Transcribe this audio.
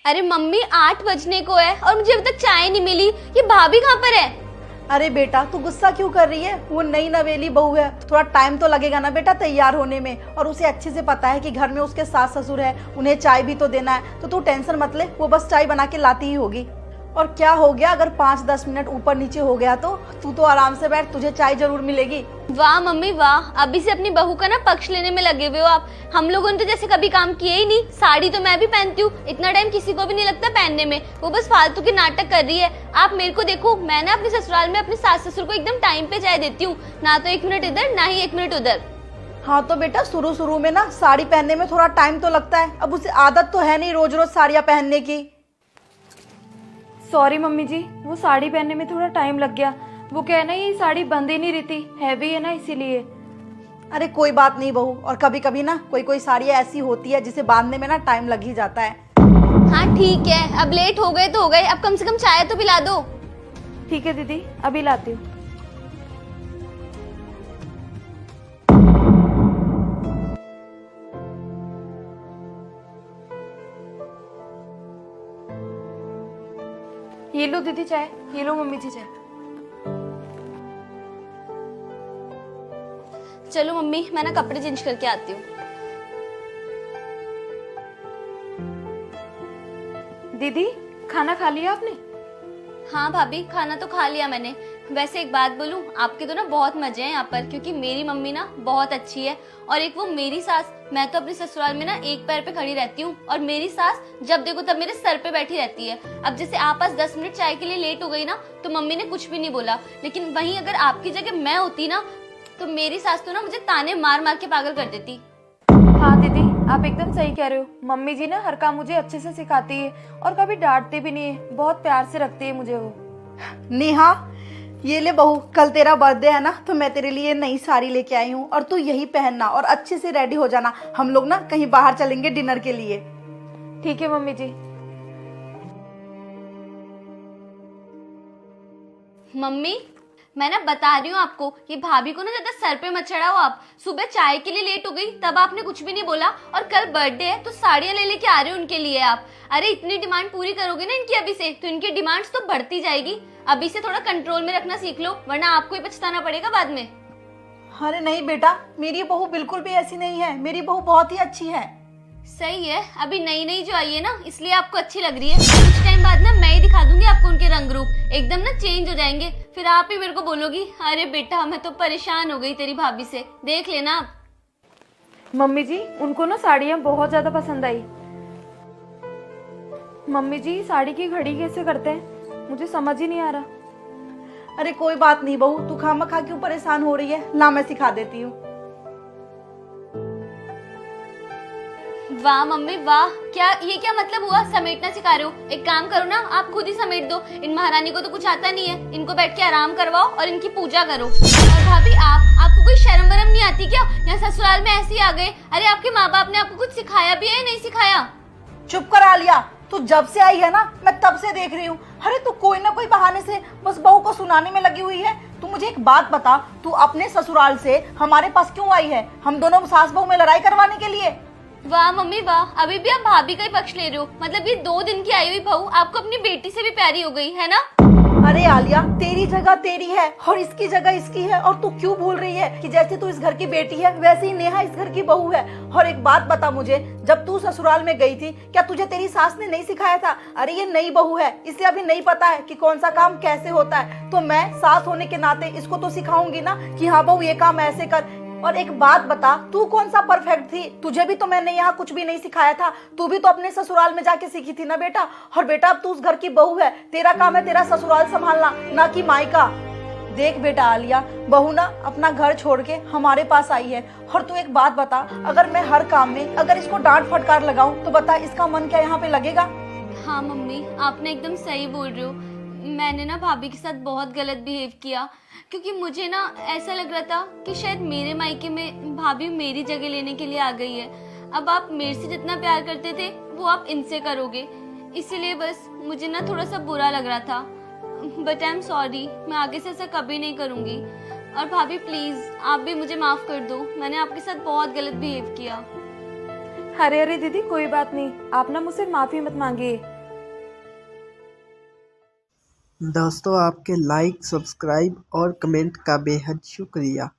अरे मम्मी 8 बजने को है और मुझे अभी तक चाय नहीं मिली। ये भाभी कहाँ पर है? अरे बेटा तू गुस्सा क्यों कर रही है? वो नई नवेली बहू है, थोड़ा टाइम तो लगेगा ना बेटा तैयार होने में। और उसे अच्छे से पता है कि घर में उसके सास ससुर है, उन्हें चाय भी तो देना है। तो तू टेंशन मत ले, वो बस चाय बना के लाती ही होगी। और क्या हो गया अगर 5-10 मिनट ऊपर नीचे हो गया तो तू तो आराम से बैठ, तुझे चाय जरूर मिलेगी। वाह मम्मी वाह, अभी से अपनी बहू का ना पक्ष लेने में लगे हुए हो आप। हम लोगों ने तो जैसे कभी काम किए ही नहीं। साड़ी तो मैं भी पहनती हूँ, इतना टाइम किसी को भी नहीं लगता पहनने में। वो बस फालतू के नाटक कर रही है। आप मेरे को देखो, मैं ना अपने ससुराल में अपने सास ससुर को एकदम टाइम पे चाय देती हूँ, ना तो 1 मिनट इधर ना ही 1 मिनट उधर। हाँ तो बेटा शुरू में ना साड़ी पहनने में थोड़ा टाइम तो लगता है। अब उसे आदत तो है नहीं रोज रोज साड़ियाँ पहनने की। सॉरी मम्मी जी, वो साड़ी पहनने में थोड़ा टाइम लग गया। वो क्या है ना, ये साड़ी बंद ही नहीं रहती, हैवी है ना इसीलिए। अरे कोई बात नहीं बहू, और कभी कभी ना कोई साड़ियाँ ऐसी होती है जिसे बांधने में ना टाइम लग ही जाता है। हाँ ठीक है, अब लेट हो गए तो हो गए, अब कम से कम चाय तो पिला दो। ठीक है दीदी, अभी लाती हूँ। ये लो दीदी चाय, ये लो मम्मी जी चाय। चलो मम्मी, मैं ना कपड़े चेंज करके आती हूँ। दीदी खाना खा लिया आपने? हाँ भाभी, खाना तो खा लिया मैंने। वैसे एक बात बोलूं, आपके तो ना बहुत मजे हैं यहाँ पर, क्योंकि मेरी मम्मी ना बहुत अच्छी है। और एक वो मेरी सास, मैं तो अपने ससुराल में ना एक पैर पे खड़ी रहती हूँ और मेरी सास जब देखो तब मेरे सर पे बैठी रहती है। अब जैसे आप पास 10 मिनट चाय के लिए लेट हो गई ना तो मम्मी ने कुछ भी नहीं बोला, लेकिन वहीं अगर आपकी जगह मैं होती ना तो मेरी सास तो ना मुझे ताने मार मार के पागल कर देती। हाँ दीदी, आप एकदम सही कह रहे हो। मम्मी जी ना हर काम मुझे अच्छे से सिखाती है और कभी डांटती भी नहीं है, बहुत प्यार से रखती है मुझे वो। नेहा ये ले बहू, कल तेरा बर्थडे है ना, तो मैं तेरे लिए नई साड़ी लेके आई हूँ और तू यही पहनना और अच्छे से रेडी हो जाना। हम लोग ना कहीं बाहर चलेंगे डिनर के लिए। ठीक है मम्मी जी। मम्मी मैं ना बता रही हूँ आपको, ये भाभी को ना ज्यादा सर पे मत चढ़ाओ आप। सुबह चाय के लिए लेट हो गई तब आपने कुछ भी नहीं बोला, और कल बर्थडे है तो साड़ियाँ ले लेके आ रहे हो उनके लिए आप। अरे इतनी डिमांड पूरी करोगे ना इनकी अभी से तो इनकी डिमांड्स तो बढ़ती जाएगी। अभी से थोड़ा कंट्रोल में रखना सीख लो, वरना आपको ही पछताना पड़ेगा बाद में। अरे नहीं बेटा, मेरी बहू बिल्कुल भी ऐसी नहीं है, मेरी बहू बहुत ही अच्छी है। सही है, अभी नई नई जो आई है ना इसलिए आपको अच्छी लग रही है। कुछ टाइम बाद ना मैं ही दिखा दूंगी आपको उनके रंग रूप, एकदम ना चेंज हो जाएंगे। फिर आप ही मेरे को बोलोगी अरे बेटा मैं तो परेशान हो गई तेरी भाभी से, देख लेना आप। मम्मी जी उनको ना साड़ियाँ बहुत ज्यादा पसंद आई। मम्मी जी साड़ी की घड़ी कैसे करते हैं, मुझे समझ ही नहीं आ रहा। अरे कोई बात नहीं बहू, तू खामखा क्यों परेशान हो रही है, ला मैं सिखा देती हूँ। वाह मम्मी वाह, ये क्या मतलब हुआ समेटना सिखा रहे हो? एक काम करो ना, आप खुद ही समेट दो। इन महारानी को तो कुछ आता नहीं है, इनको बैठ के आराम करवाओ और इनकी पूजा करो। और भाभी आपको कोई शर्म वरम नहीं आती क्या? यहाँ ससुराल में ऐसे ही आ गए। अरे आपके माँ बाप ने आपको कुछ सिखाया भी है, नहीं सिखाया? चुप कर आलिया, तू जब से आई है ना मैं तब से देख रही हूँ। अरे तू कोई ना कोई बहाने से बस बहू को सुनाने में लगी हुई है। तू मुझे एक बात बता, तू अपने ससुराल से हमारे पास क्यों आई है? हम दोनों सास बहू में लड़ाई करवाने के लिए? वाह मम्मी वाह, अभी भी आप भाभी का ही पक्ष ले रहे हो। मतलब ये 2 दिन की आई हुई बहू आपको अपनी बेटी से भी प्यारी हो गई है ना? अरे आलिया, तेरी जगह तेरी है और इसकी जगह इसकी है, और तू क्यों भूल रही है कि जैसे तू इस घर की बेटी है वैसे ही नेहा इस घर की बहू है। और एक बात बता मुझे, जब तू ससुराल में गई थी क्या तुझे तेरी सास ने नहीं सिखाया था? अरे ये नई बहू है, इसे अभी नहीं पता है कि कौन सा काम कैसे होता है, तो मैं सास होने के नाते इसको तो सिखाऊंगी ना कि हाँ बहू ये काम ऐसे कर। और एक बात बता, तू कौन सा परफेक्ट थी? तुझे भी तो मैंने यहाँ कुछ भी नहीं सिखाया था, तू भी तो अपने ससुराल में जाके सीखी थी ना बेटा। और बेटा अब तू उस घर की बहू है, तेरा काम है तेरा ससुराल संभालना, ना कि मायका। देख बेटा आलिया, बहू ना अपना घर छोड़ के हमारे पास आई है। और तू एक बात बता, अगर मैं हर काम में अगर इसको डांट फटकार लगाऊं तो बता इसका मन क्या यहाँ पे लगेगा? हाँ मम्मी आपने एकदम सही बोल रहे हो। मैंने ना भाभी के साथ बहुत गलत बिहेव किया, क्योंकि मुझे ना ऐसा लग रहा था कि शायद मेरे मायके में भाभी मेरी जगह लेने के लिए आ गई है। अब आप मेरे से जितना प्यार करते थे वो आप इनसे करोगे, इसीलिए बस मुझे ना थोड़ा सा बुरा लग रहा था। बट आई एम सॉरी, मैं आगे से ऐसा कभी नहीं करूँगी। और भाभी प्लीज आप भी मुझे माफ कर दो, मैंने आपके साथ बहुत गलत बिहेव किया। अरे अरे दीदी कोई बात नहीं, आप ना मुझसे माफी मत मांगिए। दोस्तों आपके लाइक, सब्सक्राइब और कमेंट का बेहद शुक्रिया।